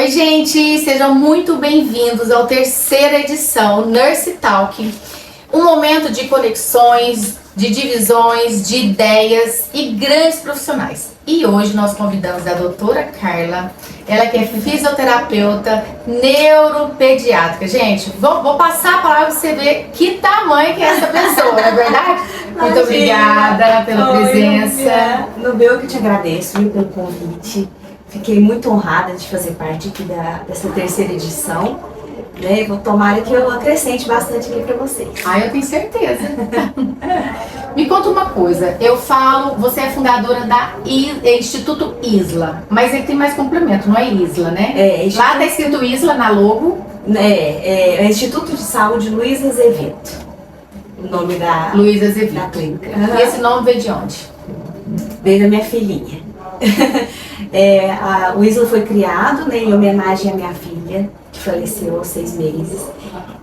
Oi, gente! Sejam muito bem-vindos à terceira edição Nurse Talk. Um momento de conexões, de divisões, de ideias e grandes profissionais. E hoje nós convidamos a doutora Carla, ela que é fisioterapeuta neuropediátrica. Gente, vou passar a palavra para você ver que tamanho que é essa pessoa, não é verdade? Muito obrigada pela presença. No meu que eu te agradeço pelo convite. Fiquei muito honrada de fazer parte aqui dessa terceira edição. Né? Vou tomar que eu acrescente bastante aqui para vocês. Eu tenho certeza. Me conta uma coisa, eu falo, você é fundadora da Instituto Isla, mas ele tem mais complemento, não é Isla, né? Lá tá escrito Isla na logo. É Instituto de Saúde Luiz Azevedo, o nome da clínica. E esse nome veio de onde? Veio da minha filhinha. O Isla foi criado, né, em homenagem à minha filha, que faleceu aos 6 meses.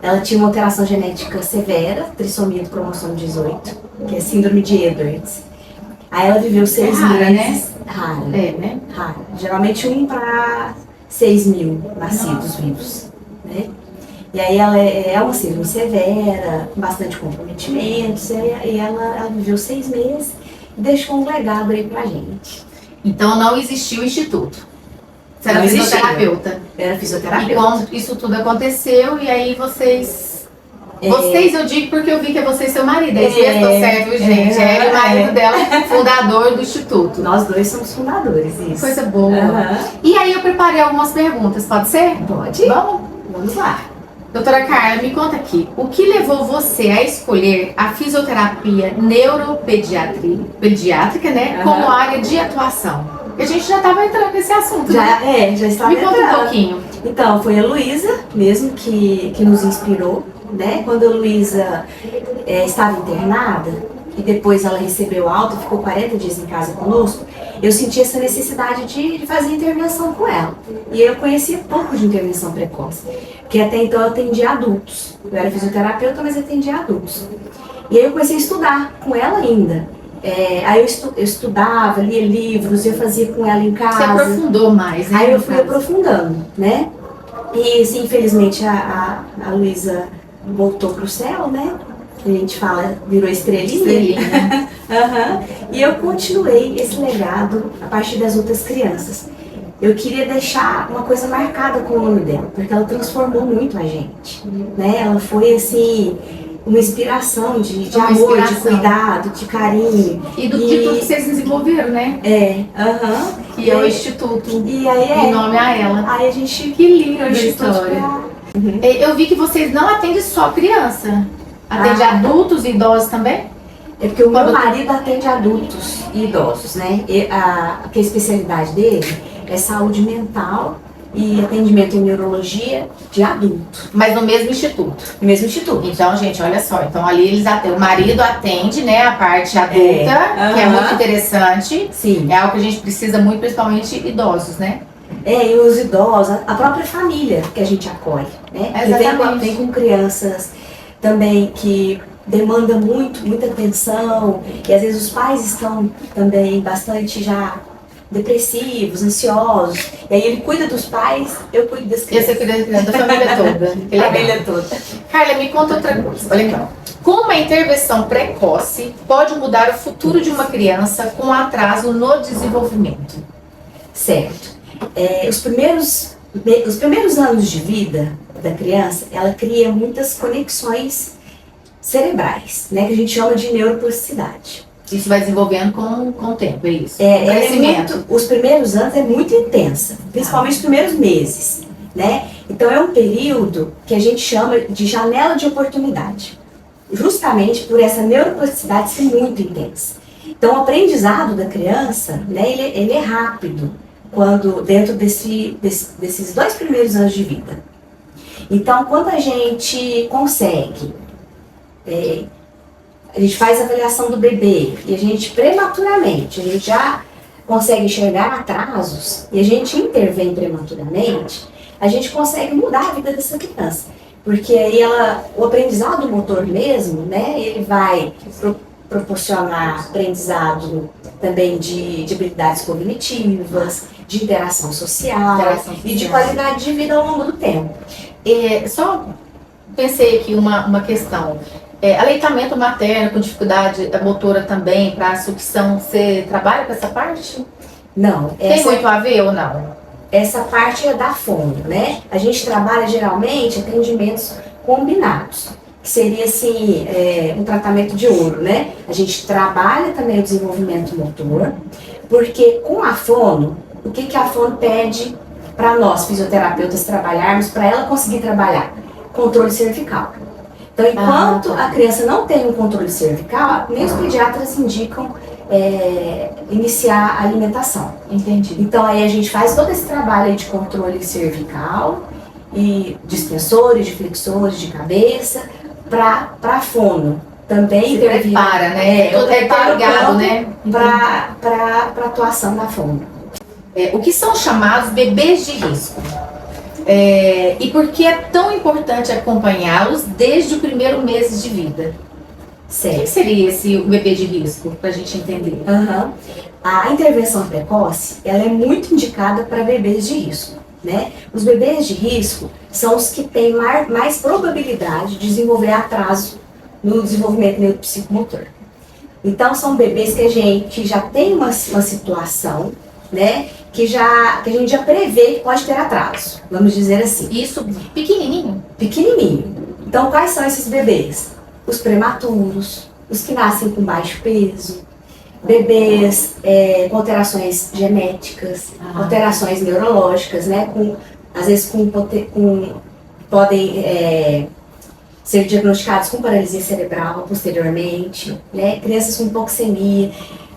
Ela tinha uma alteração genética severa, trissomia do cromossomo 18, que é síndrome de Edwards. Aí ela viveu 6 meses. Né? Rara. Né? Rara. Geralmente 1 para 6 mil nascidos vivos. Né? E aí ela é uma síndrome severa, com bastante comprometimentos, e ela viveu 6 meses e deixou um legado aí pra gente. Então não existiu o instituto. Você era Não fisioterapeuta. Era fisioterapeuta. E quando isso tudo aconteceu, e aí vocês... Vocês, eu digo porque eu vi que é você e seu marido. É isso mesmo, tô certo, gente. Ela e o marido dela, fundador do instituto. Nós dois somos fundadores, isso. Coisa boa. E aí eu preparei algumas perguntas, pode ser? Pode. Vamos lá. Doutora Carla, me conta aqui, o que levou você a escolher a fisioterapia neuropediátrica, né, como área de atuação? Porque a gente já estava entrando nesse assunto, já estava entrando. Me conta um pouquinho. Então, foi a Luísa mesmo que nos inspirou, né? Quando a Luísa estava internada e depois ela recebeu alta, ficou 40 dias em casa conosco, eu senti essa necessidade de fazer intervenção com ela. E eu conhecia pouco de intervenção precoce, porque até então eu atendia adultos. Eu era fisioterapeuta, mas atendia adultos. E aí eu comecei a estudar com ela ainda. Aí eu estudava, lia livros, eu fazia com ela em casa. Você aprofundou mais, né? Aí eu fui aprofundando, né? E assim, infelizmente a Luísa voltou pro céu, né? A gente fala, virou estrelinha. E eu continuei esse legado a partir das outras crianças. Eu queria deixar uma coisa marcada com o nome dela, porque ela transformou muito a gente, né? Ela foi assim, uma inspiração de amor, de cuidado, de carinho. E de tudo que vocês desenvolveram, né? Que é o Instituto. E aí em nome a ela. Aí a gente... Que linda a história. Eu vi que vocês não atendem só criança. Atende adultos e idosos também? É porque o meu marido atende adultos e idosos, né? Que a especialidade dele é saúde mental e atendimento em neurologia de adulto. Mas no mesmo instituto? No mesmo instituto. Então, gente, olha só. Então, ali eles atendem. O marido atende, né, a parte adulta, que é muito interessante. Sim. É algo que a gente precisa muito, principalmente idosos, né? E os idosos, a própria família que a gente acolhe, né? Vem com crianças também que demanda muita atenção, e às vezes os pais estão também bastante já depressivos, ansiosos, e aí ele cuida dos pais, eu cuido das crianças. E você cuida da família toda. A família toda. Carla, me conta outra coisa. Olha aqui, ó. Como uma intervenção precoce pode mudar o futuro de uma criança com atraso no desenvolvimento? Certo. Os primeiros anos de vida da criança, ela cria muitas conexões cerebrais, né, que a gente chama de neuroplasticidade. Isso vai desenvolvendo com o tempo, é isso? Os primeiros anos é muito intensa, principalmente os primeiros meses, né? Então é um período que a gente chama de janela de oportunidade, justamente por essa neuroplasticidade ser muito intensa. Então o aprendizado da criança, né, ele é rápido, dentro desses 2 primeiros anos de vida. Então, quando a gente consegue, a gente faz a avaliação do bebê e a gente prematuramente, a gente já consegue enxergar atrasos e a gente intervém prematuramente, a gente consegue mudar a vida dessa criança. Porque aí o aprendizado motor mesmo, né, ele vai proporcionar aprendizado também de habilidades cognitivas, de interação social, e de qualidade de vida ao longo do tempo. Só pensei aqui uma questão. Aleitamento materno com dificuldade motora também, para a sucção, você trabalha com essa parte? Não. Tem muito a ver ou não? Essa parte é da fono, né? A gente trabalha geralmente atendimentos combinados, que seria assim, um tratamento de ouro, né? A gente trabalha também o desenvolvimento motor, porque com a fono, o que a fono pede para nós fisioterapeutas trabalharmos, para ela conseguir trabalhar? Controle cervical. Então, enquanto a criança não tem um controle cervical, nem os pediatras indicam iniciar a alimentação. Entendi. Então, aí a gente faz todo esse trabalho aí de controle cervical e de extensores, de flexores, de cabeça, para fono. Também intervir. Prepara, né? Tudo ligado, né? Para atuação da fono. O que são chamados bebês de risco? E por que é tão importante acompanhá-los desde o primeiro mês de vida? Certo. O que seria esse bebê de risco, para a gente entender? A intervenção precoce, ela é muito indicada para bebês de risco, né? Os bebês de risco são os que têm mais probabilidade de desenvolver atraso no desenvolvimento neuropsicomotor. Então, são bebês que já tem uma situação, né, que a gente já prevê que pode ter atraso, vamos dizer assim. Isso pequenininho? Pequenininho. Então, quais são esses bebês? Os prematuros, os que nascem com baixo peso, bebês com alterações genéticas, alterações neurológicas, né, às vezes podem ser diagnosticados com paralisia cerebral posteriormente, né, crianças com hipoxemia.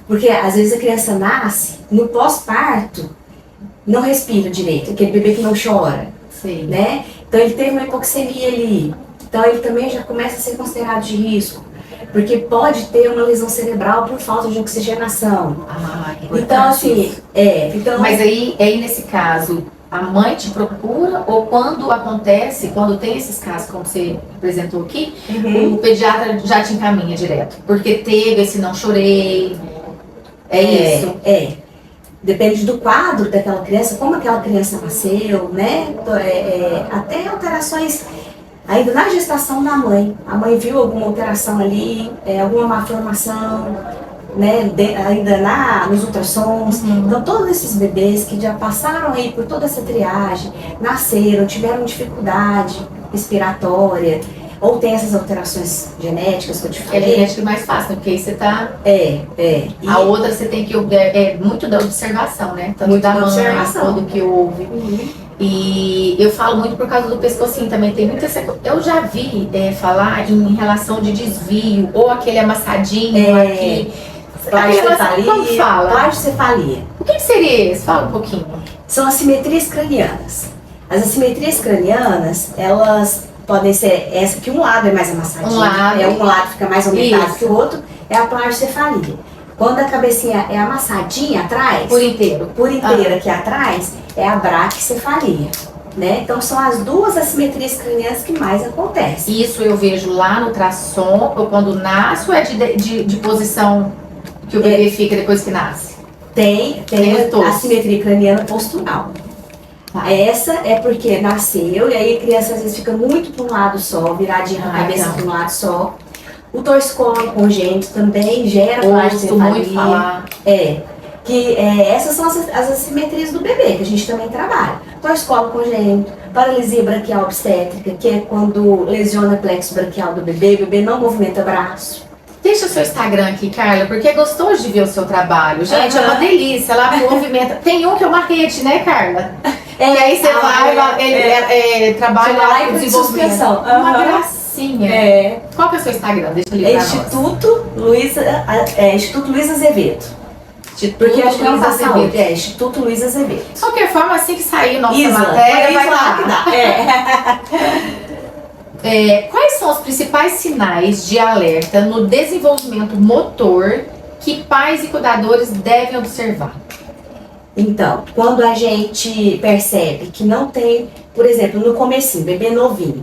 Porque às vezes a criança nasce, no pós-parto, não respira direito, aquele bebê que não chora, Sim. né? Então ele teve uma hipoxemia ali, então ele também já começa a ser considerado de risco, porque pode ter uma lesão cerebral por falta de oxigenação. Então assim, Mas aí nesse caso, a mãe te procura ou quando tem esses casos como você apresentou aqui, o pediatra já te encaminha direto? Porque teve esse não chorei... isso? Depende do quadro daquela criança, como aquela criança nasceu, né? Até alterações ainda na gestação da mãe. A mãe viu alguma alteração ali, alguma malformação, né? Ainda nos ultrassons. Então, todos esses bebês que já passaram aí por toda essa triagem, nasceram, tiveram dificuldade respiratória, ou tem essas alterações genéticas que eu te falei. É genética mais fácil, né? Porque aí você tá... A outra você tem que... muito da observação, né? Tanto muito da mãe, tudo que houve. E eu falo muito por causa do pescocinho também. Tem muita... Eu já vi falar em relação de desvio, ou aquele amassadinho aqui. Plagiocefalia. Como fala? Plagiocefalia. O que seria isso? Fala um pouquinho. São assimetrias cranianas. As assimetrias cranianas, elas... podem ser essa que um lado é mais amassadinho, um lado fica mais aumentado que o outro, é a plagiocefalia. Quando a cabecinha é amassadinha atrás, por inteira aqui atrás, é a braquicefalia, né? Então são as duas assimetrias cranianas que mais acontecem. Isso eu vejo lá no ultrassom, ou quando nasce, ou é de posição que o bebê fica depois que nasce? Tem a assimetria craniana postural. Essa é porque nasceu, e aí a criança às vezes fica muito para um lado só, viradinha a cabeça para um lado só. O torcicolo congênito também gera plagiocefalia. Essas são as assimetrias do bebê, que a gente também trabalha. Torcicolo congênito, paralisia braquial obstétrica, que é quando lesiona o plexo braquial do bebê, o bebê não movimenta braço. Deixa o seu Instagram aqui, Carla, porque é gostoso de ver o seu trabalho. Gente, é uma delícia, ela movimenta. Tem um que é uma rede, né, Carla? E aí você trabalha lá com desenvolvimento. Uma gracinha. Qual que é o seu Instagram? Deixa eu ler pra Instituto Luiz Azevedo. Porque acho que é uma saúde. Instituto Luiz Azevedo. De qualquer forma, assim que sair nossa matéria, vai lá que dá. Quais são os principais sinais de alerta no desenvolvimento motor que pais e cuidadores devem observar? Então, quando a gente percebe que não tem, por exemplo, no comecinho, bebê novinho,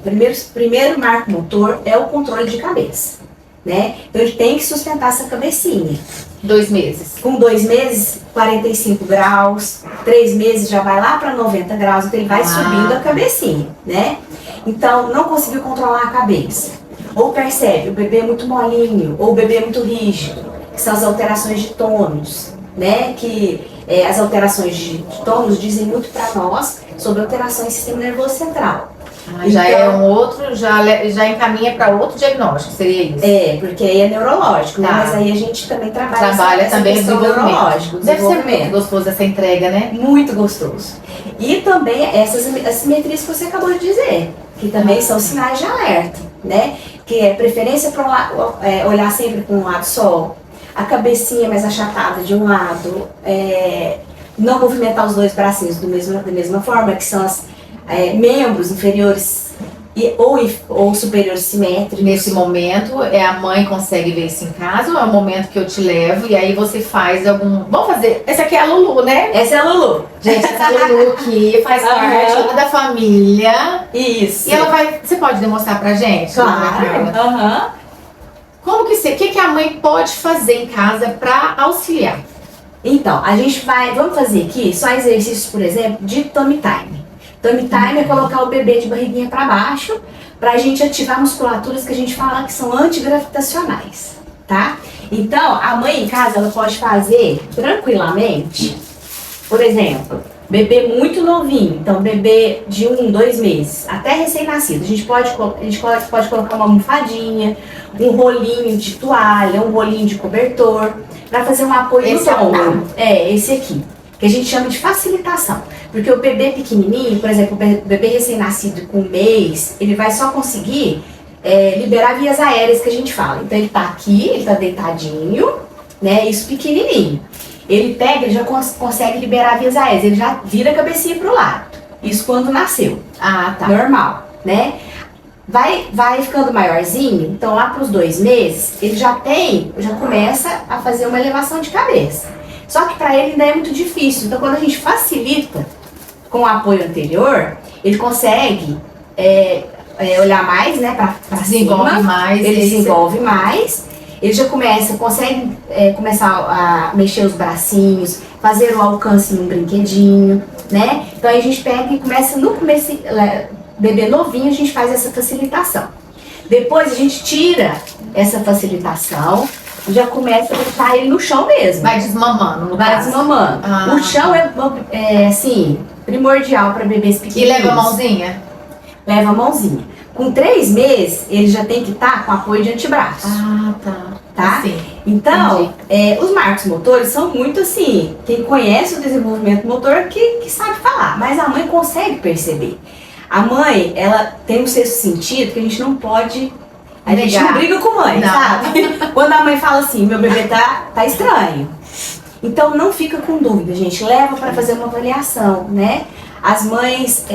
primeiro marco motor é o controle de cabeça. né? Então ele tem que sustentar essa cabecinha. 2 meses. Com 2 meses, 45 graus, 3 meses já vai lá para 90 graus, então ele vai subindo a cabecinha, né? Então, não conseguiu controlar a cabeça. Ou percebe, o bebê é muito molinho, ou o bebê é muito rígido, que são as alterações de tônus, né? Que as alterações de tônus dizem muito para nós sobre alterações do sistema nervoso central. Já é um outro, já encaminha para outro diagnóstico, seria isso? Porque aí é neurológico, né? Tá. Mas aí a gente também trabalha essa também questão neurológico. Deve ser muito gostoso essa entrega, né? Muito gostoso. E também essas assimetrias que você acabou de dizer, que também são sinais de alerta, né? Que é preferência para olhar sempre para um lado só, a cabecinha mais achatada de um lado, não movimentar os dois bracinhos da mesma forma, que são as membros inferiores ou superiores simétricos. Nesse momento, a mãe consegue ver isso em casa ou é o momento que eu te levo e aí você faz algum... Vamos fazer... Essa aqui é a Lulu, né? Essa é a Lulu. Gente, essa Lulu aqui faz parte da família. Isso. E ela vai... Você pode demonstrar pra gente? Claro. Como que a mãe pode fazer em casa pra auxiliar? Então, a gente vamos fazer aqui só exercícios, por exemplo, de tummy time. Tummy time é colocar o bebê de barriguinha para baixo, pra gente ativar musculaturas que a gente fala que são antigravitacionais, tá? Então, a mãe em casa, ela pode fazer tranquilamente, por exemplo, bebê muito novinho, então bebê de 1, 2 meses, até recém-nascido, a gente pode colocar uma almofadinha, um rolinho de toalha, um rolinho de cobertor, para fazer um apoio no ombro. Esse aqui, que a gente chama de facilitação. Porque o bebê pequenininho, por exemplo, o bebê recém-nascido com 1 mês, ele vai só conseguir liberar vias aéreas que a gente fala. Então ele tá aqui, ele tá deitadinho, né, isso pequenininho. Ele pega, ele já consegue liberar vias aéreas, ele já vira a cabecinha pro lado. Isso quando nasceu. Ah, tá. Normal, né? Vai ficando maiorzinho, então lá pros 2 meses, ele já começa a fazer uma elevação de cabeça. Só que para ele ainda é muito difícil, então quando a gente facilita com o apoio anterior, ele consegue olhar mais, né, pra desenvolve cima, mais. Ele desenvolve mais, ele já consegue começar a mexer os bracinhos, fazer o alcance num brinquedinho, né? Então aí a gente pega e começa no começo, bebê novinho, a gente faz essa facilitação. Depois a gente tira essa facilitação, já começa a deixar ele no chão mesmo. Vai desmamando, desmamando. O chão é assim, primordial para bebês pequenos. E leva a mãozinha? Leva a mãozinha. Com 3 meses, ele já tem que estar com apoio de antebraço. Ah, tá. Assim. Então, os marcos motores são muito assim, quem conhece o desenvolvimento motor que sabe falar, mas a mãe consegue perceber. A mãe, ela tem um sexto sentido que a gente não pode... A gente não briga com mãe, sabe? Quando a mãe fala assim, meu bebê tá estranho. Então não fica com dúvida, gente. Leva para fazer uma avaliação, né? As mães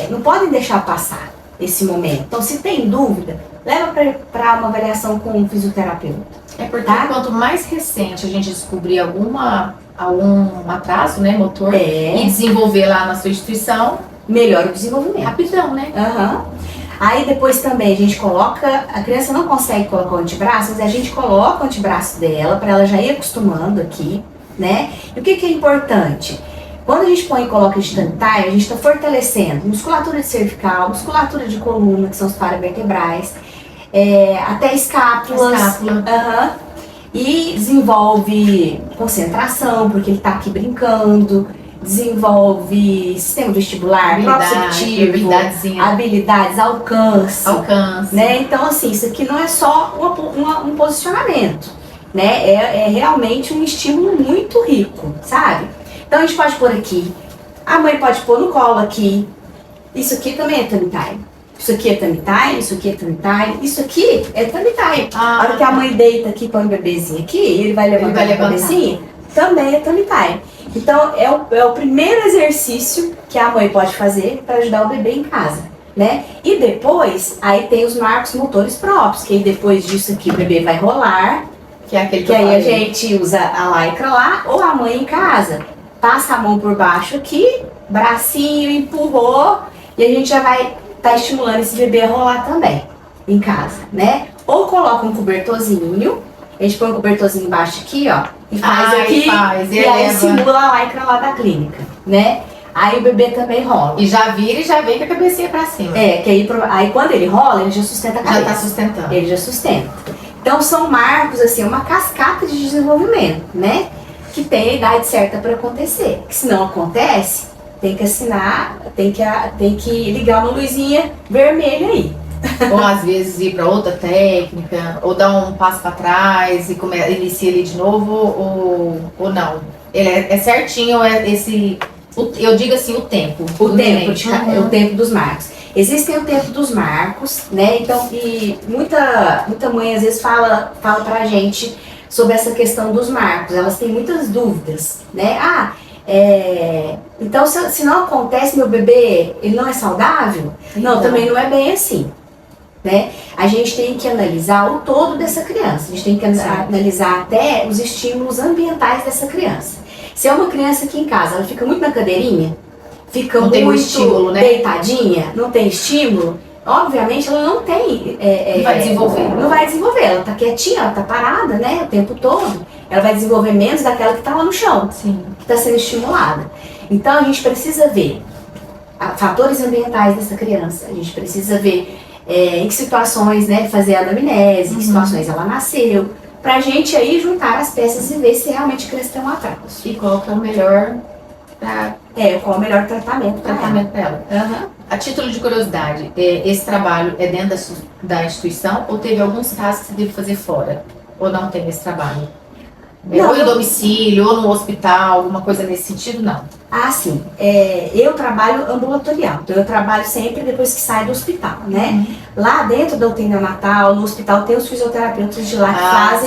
não podem deixar passar esse momento. Então se tem dúvida, leva para uma avaliação com um fisioterapeuta. Porque quanto mais recente a gente descobrir algum atraso, né, motor, e desenvolver lá na sua instituição, melhora o desenvolvimento. Rapidão, né? Aí depois também a gente coloca, a criança não consegue colocar o antebraço, mas a gente coloca o antebraço dela para ela já ir acostumando aqui, né? E o que é importante? Quando a gente põe e coloca de tummy time, a gente está fortalecendo musculatura de cervical, musculatura de coluna, que são os paravertebrais, até escápulas. E desenvolve concentração, porque ele está aqui brincando. Desenvolve sistema vestibular, proprioceptivo, habilidades, alcance, né? Então assim, isso aqui não é só um posicionamento, né? É realmente um estímulo muito rico, sabe? Então a gente pode pôr aqui, a mãe pode pôr no colo aqui, isso aqui também é tummy time. Isso aqui é tummy time, isso aqui é tummy time, isso aqui é tummy time. A hora que a mãe deita aqui, põe o bebezinho aqui, ele vai levantar a cabecinha, também é tummy time. Então, é o primeiro exercício que a mãe pode fazer para ajudar o bebê em casa, né? E depois, aí tem os marcos motores próprios, que aí depois disso aqui o bebê vai rolar, que é aquele que aí a gente usa a lycra lá, ou a mãe em casa. Passa a mão por baixo aqui, bracinho, empurrou, e a gente já vai estimulando esse bebê a rolar também, em casa, né? ou coloca um cobertorzinho, a gente põe um cobertorzinho embaixo aqui, ó, e faz aqui, e aí simula a lycra lá da clínica, né? Aí o bebê também rola. E já vira e já vem com a cabecinha pra cima. Que aí quando ele rola, ele já sustenta a cabeça. Já tá sustentando. Ele já sustenta. Então são marcos, assim, uma cascata de desenvolvimento, né? Que tem a idade certa para acontecer. Que se não acontece, tem que assinar, tem que ligar uma luzinha vermelha aí. Ou às vezes ir para outra técnica, ou dar um passo para trás e inicia ali de novo, ou não. Ele é certinho, eu digo assim, o tempo. O tempo dos marcos. Existem o tempo dos marcos, né? Então, e muita mãe às vezes fala pra gente sobre essa questão dos marcos. Elas têm muitas dúvidas, né? Então se não acontece, meu bebê, ele não é saudável? Então. Não, também não é bem assim. Né? A gente tem que analisar o todo dessa criança, a gente tem que analisar até os estímulos ambientais dessa criança. Se é uma criança aqui em casa, ela fica muito na cadeirinha, fica não muito estímulo, né? Deitadinha, não tem estímulo, obviamente ela não tem... não vai desenvolver. Não vai desenvolver, ela tá quietinha, ela tá parada, né, o tempo todo. Ela vai desenvolver menos daquela que tá lá no chão, sim, que tá sendo estimulada. Então a gente precisa ver fatores ambientais dessa criança, a gente precisa ver em que situações, né, fazer a anamnese, em que situações ela nasceu, pra gente aí juntar as peças e ver se realmente a criança tem um atraso. E qual que é o melhor qual é o melhor tratamento dela. Uhum. A título de curiosidade, esse trabalho é dentro da instituição ou teve alguns casos que você teve que fazer fora? Ou não tem esse trabalho? Ou em domicílio, ou no hospital, alguma coisa nesse sentido, não? Sim. Eu trabalho ambulatorial, então eu trabalho sempre depois que sai do hospital, né? Lá dentro da UTI neonatal, no hospital tem os fisioterapeutas de lá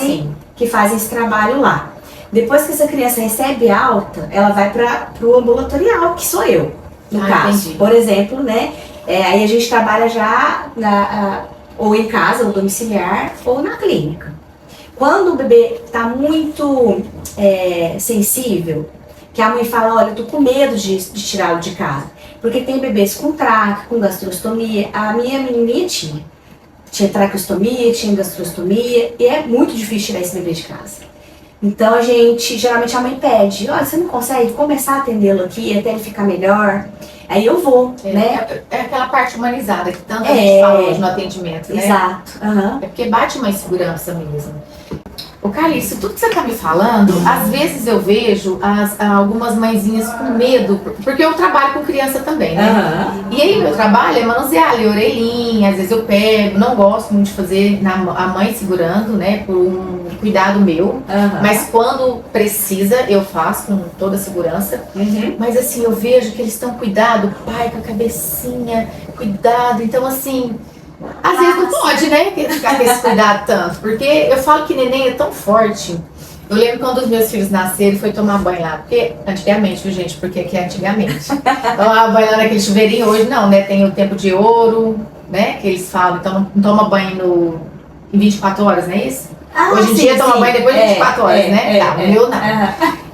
que fazem esse trabalho lá. Depois que essa criança recebe alta, ela vai para o ambulatorial, que sou eu, no caso. Entendi. Por exemplo, né? Aí a gente trabalha já ou em casa, ou domiciliar, ou na clínica. Quando o bebê está muito sensível, que a mãe fala, olha, eu tô com medo de tirá-lo de casa. Porque tem bebês com traque, com gastrostomia. A minha menininha tinha traqueostomia, tinha gastrostomia, e é muito difícil tirar esse bebê de casa. Então geralmente a mãe pede, olha, você não consegue começar a atendê-lo aqui até ele ficar melhor? Aí eu vou, né? É aquela parte humanizada que tanto a gente fala hoje no atendimento, né? Exato. Uhum. É porque bate uma insegurança mesmo. Ô Calice, tudo que você tá me falando, às vezes eu vejo algumas mãezinhas com medo, porque eu trabalho com criança também, né? E aí o meu trabalho é manusear ali a orelhinha, às vezes eu pego, não gosto muito de fazer a mãe segurando, né, por um cuidado meu, mas quando precisa eu faço com toda a segurança, mas assim, eu vejo que eles estão cuidado, pai com a cabecinha, cuidado, então assim... Às vezes não pode, né, ficar com esse cuidado tanto, porque eu falo que neném é tão forte. Eu lembro quando os meus filhos nasceram, foi tomar banho lá, porque antigamente, viu gente, porque aqui é antigamente. Tomar banho lá naquele chuveirinho, hoje não, né, tem o tempo de ouro, né, que eles falam, então não toma banho em 24 horas, não é isso? Hoje em dia toma banho depois de 24 horas, né? O meu não.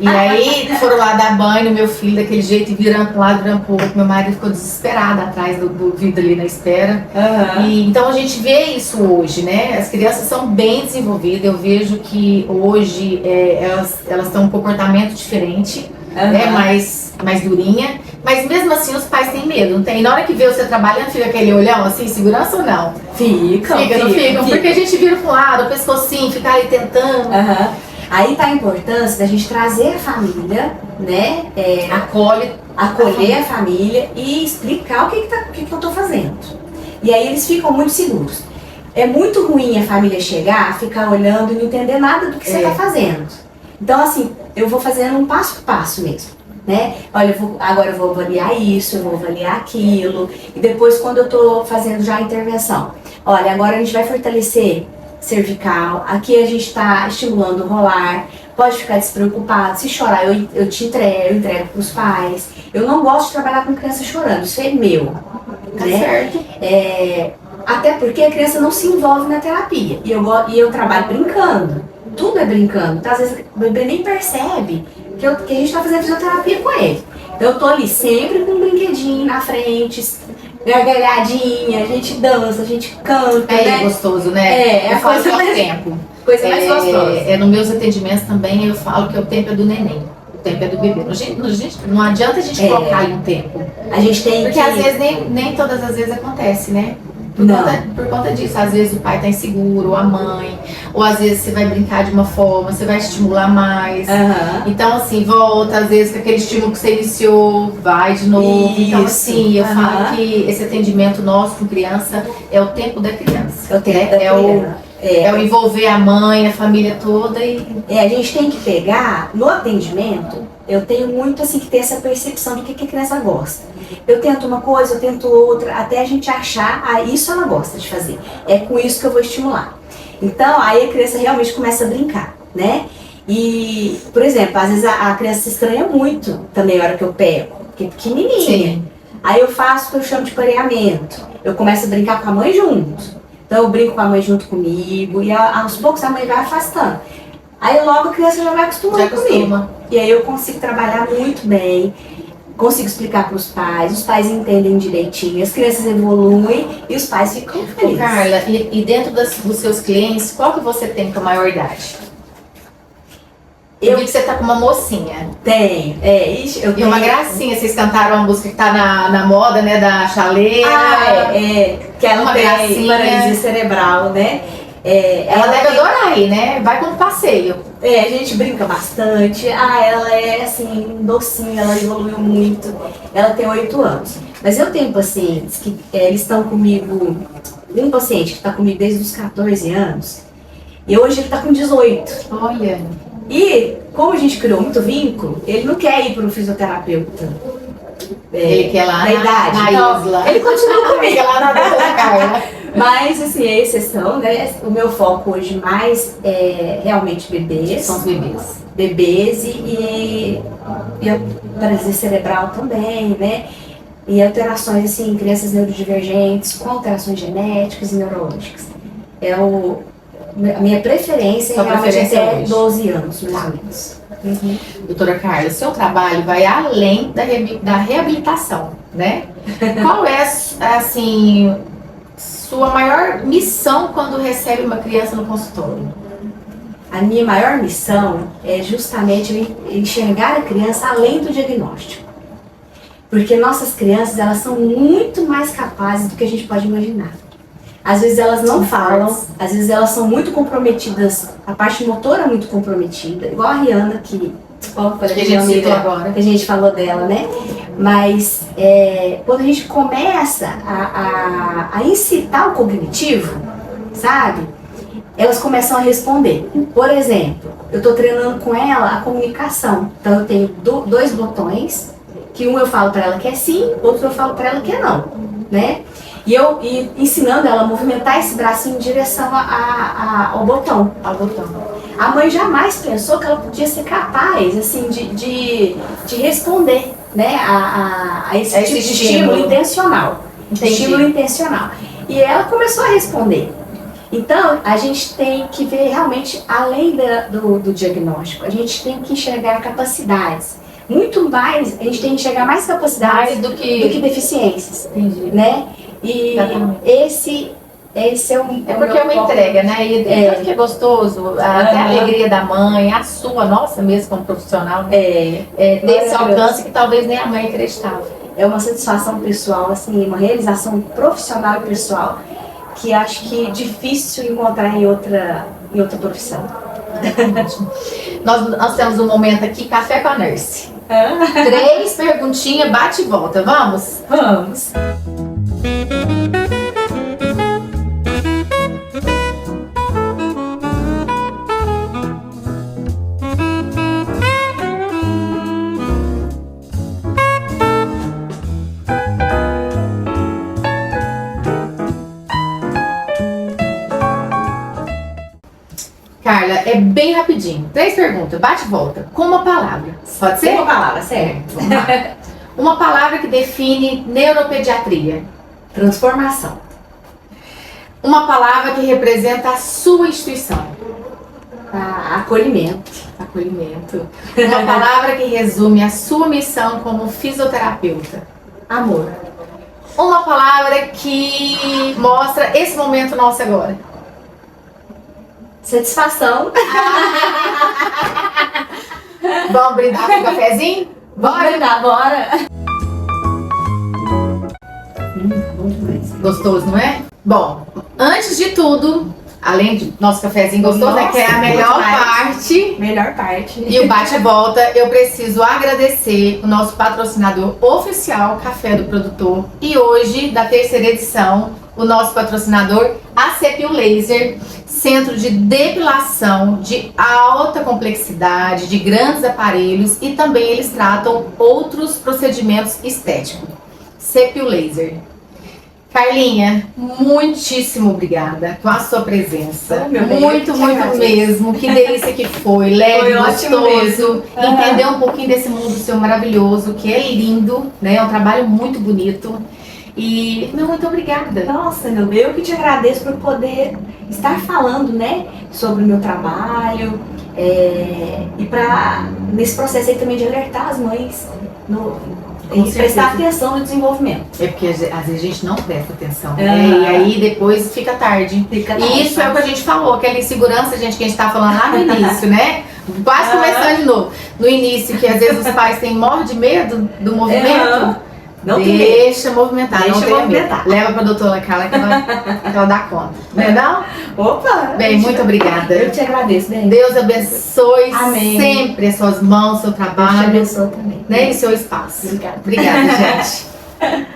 E aí foram lá dar banho no meu filho daquele jeito, e virando para um lado, virando para o outro. Meu marido ficou desesperado atrás do vidro ali na espera. E, então a gente vê isso hoje, né? As crianças são bem desenvolvidas. Eu vejo que hoje elas têm um comportamento diferente, né? Mais durinha. Mas mesmo assim os pais têm medo, não tem? E na hora que vê você trabalhando, fica aquele olhão assim, segurança ou não? Fica. Não ficam? Porque a gente vira pro lado, o pescocinho, ficar ali tentando. Aí tá a importância da gente trazer a família, né? Acolher a família e explicar o que eu tô fazendo. E aí eles ficam muito seguros. É muito ruim a família chegar, ficar olhando e não entender nada do que você tá fazendo. Então assim, eu vou fazendo um passo a passo mesmo. Né? Olha, agora eu vou avaliar isso, eu vou avaliar aquilo, e depois quando eu tô fazendo já a intervenção, olha, agora a gente vai fortalecer cervical, aqui a gente tá estimulando o rolar, pode ficar despreocupado, se chorar eu te entrego pros pais. Eu não gosto de trabalhar com criança chorando, isso é meu, Tá né? certo. Até porque a criança não se envolve na terapia, e eu trabalho brincando, tudo é brincando, então às vezes o bebê nem percebe que a gente tá fazendo fisioterapia com ele. Então eu tô ali sempre com um brinquedinho na frente, gargalhadinha, a gente dança, a gente canta, É né? gostoso, né? É Eu a falo coisa que é o mais, tempo. coisa mais gostosa. Nos meus atendimentos também eu falo que o tempo é do neném. O tempo é do bebê. Não adianta a gente colocar aí um tempo. A gente tem Porque que... às vezes nem todas as vezes acontece, né? Não. Por conta disso, às vezes o pai tá inseguro, ou a mãe, ou às vezes você vai brincar de uma forma, você vai estimular mais. Então, assim, volta, às vezes, com aquele estímulo que você iniciou, vai de novo. Então, assim, eu falo que esse atendimento nosso com criança é o tempo da criança. É o tempo da criança. É o envolver a mãe, a família toda e... a gente tem que pegar, no atendimento, eu tenho muito assim que ter essa percepção do que a criança gosta. Eu tento uma coisa, eu tento outra, até a gente achar, isso ela gosta de fazer. É com isso que eu vou estimular. Então, aí a criança realmente começa a brincar, né? E, por exemplo, às vezes a criança se estranha muito também na hora que eu pego, porque é pequenininha. Sim. Aí eu faço o que eu chamo de pareamento. Eu começo a brincar com a mãe junto. Então eu brinco com a mãe junto comigo e aos poucos a mãe vai afastando. Aí logo a criança já vai acostumando comigo. E aí eu consigo trabalhar muito bem, consigo explicar para os pais entendem direitinho, as crianças evoluem e os pais ficam felizes. Carla, e dentro dos seus clientes, qual que você tem com a maior idade? Eu vi que você tá com uma mocinha. Tenho, eu tenho. E uma gracinha, vocês cantaram uma música que tá na moda, né, da chaleira. Que ela uma tem gracinha. paralisia cerebral, né? Ela deve adorar aí, né? Vai com um passeio. A gente brinca bastante. Ela é assim, docinha, ela evoluiu muito. Ela tem 8 anos. Mas eu tenho pacientes que eles estão comigo, um paciente que está comigo desde os 14 anos, e hoje ele está com 18. Olha. E como a gente criou muito vínculo, ele não quer ir para o fisioterapeuta. Ele quer lá na idade. Na então, isla. Ele continua comigo. Ele lá na da Carla. Mas, assim, é exceção, né? O meu foco hoje mais é realmente bebês. São os bebês. Bebês e a paralisia cerebral também, né? E alterações, assim, em crianças neurodivergentes com alterações genéticas e neurológicas. A minha preferência é realmente até hoje. 12 anos, mais ou menos. Doutora Carla, o seu trabalho vai além da reabilitação, né? Qual é, assim, sua maior missão quando recebe uma criança no consultório? A minha maior missão é justamente enxergar a criança além do diagnóstico. Porque nossas crianças, elas são muito mais capazes do que a gente pode imaginar. Às vezes elas não falam, às vezes elas são muito comprometidas, a parte motora é muito comprometida, igual a Rihanna, que a gente falou dela, né? Mas quando a gente começa a incitar o cognitivo, sabe? Elas começam a responder. Por exemplo, eu estou treinando com ela a comunicação. Então eu tenho 2 botões, que um eu falo para ela que é sim, outro eu falo para ela que é não, né? E ensinando ela a movimentar esse bracinho em direção ao botão. A mãe jamais pensou que ela podia ser capaz, assim, de responder, né, a esse tipo de estímulo intencional. Estímulo intencional. E ela começou a responder. Então, a gente tem que ver realmente além do diagnóstico. A gente tem que enxergar capacidades. Muito mais, a gente tem que enxergar mais capacidades do que deficiências. Entendi. Né? E esse é o porque é uma entrega, né? E tanto que é gostoso, até a alegria da mãe, a sua, nossa mesmo como profissional, né? Desse alcance que talvez nem a mãe acreditava. É uma satisfação pessoal, assim, uma realização profissional e pessoal que acho que é difícil encontrar em outra profissão. Nós temos um momento aqui, café com a Nurse. 3 perguntinhas, bate e volta, vamos? Vamos! Carla, é bem rapidinho. 3 perguntas, bate e volta. Com uma palavra. Pode ser? Uma palavra, certo. Vamos lá. Uma palavra que define neuropediatria. Transformação. Uma palavra que representa a sua instituição. Acolhimento. Acolhimento. Uma palavra que resume a sua missão como fisioterapeuta. Amor. uma palavra que mostra esse momento nosso agora. Satisfação. Vamos brindar com um cafezinho? Bora? Bora. Tá bom demais. Gostoso, não é? Bom, antes de tudo, além do nosso cafezinho gostoso, né, que é a Nossa, melhor muito mais. parte Melhor parte. e o bate-volta, eu preciso agradecer o nosso patrocinador oficial, Café do Produtor, e hoje, da terceira edição, o nosso patrocinador, a Cepil Laser, centro de depilação de alta complexidade, de grandes aparelhos, e também eles tratam outros procedimentos estéticos. Cepil Laser. Carlinha, muitíssimo obrigada com a sua presença. Oh, meu bem, muito, eu te muito agradeço. mesmo. Que delícia que foi. Leve, Foi ótimo gostoso. mesmo. Entender um pouquinho desse mundo seu maravilhoso, que é lindo, né? É um trabalho muito bonito. E, meu, muito obrigada. Nossa, meu Deus, eu que te agradeço por poder estar falando, né, sobre o meu trabalho e nesse processo aí também de alertar as mães e certeza. prestar atenção no desenvolvimento. É porque às vezes a gente não presta atenção, né? Aham. E aí depois fica tarde. Fica E isso é o que a gente falou, aquela insegurança, gente, que a gente tá falando lá no início, né? Quase Aham. começando de novo. No início, que às vezes os pais têm morre de medo do movimento. Aham. Não tem medo. Deixa movimentar, Deixa não tenha movimentar. medo. Leva pra doutora Carla que ela dá conta. Não é não? Opa! Bem, muito obrigada. Eu te agradeço, bem. Deus abençoe Amém. sempre as suas mãos, seu Deus te trabalho, abençoe também. né? E seu espaço. Obrigada. Obrigada, gente.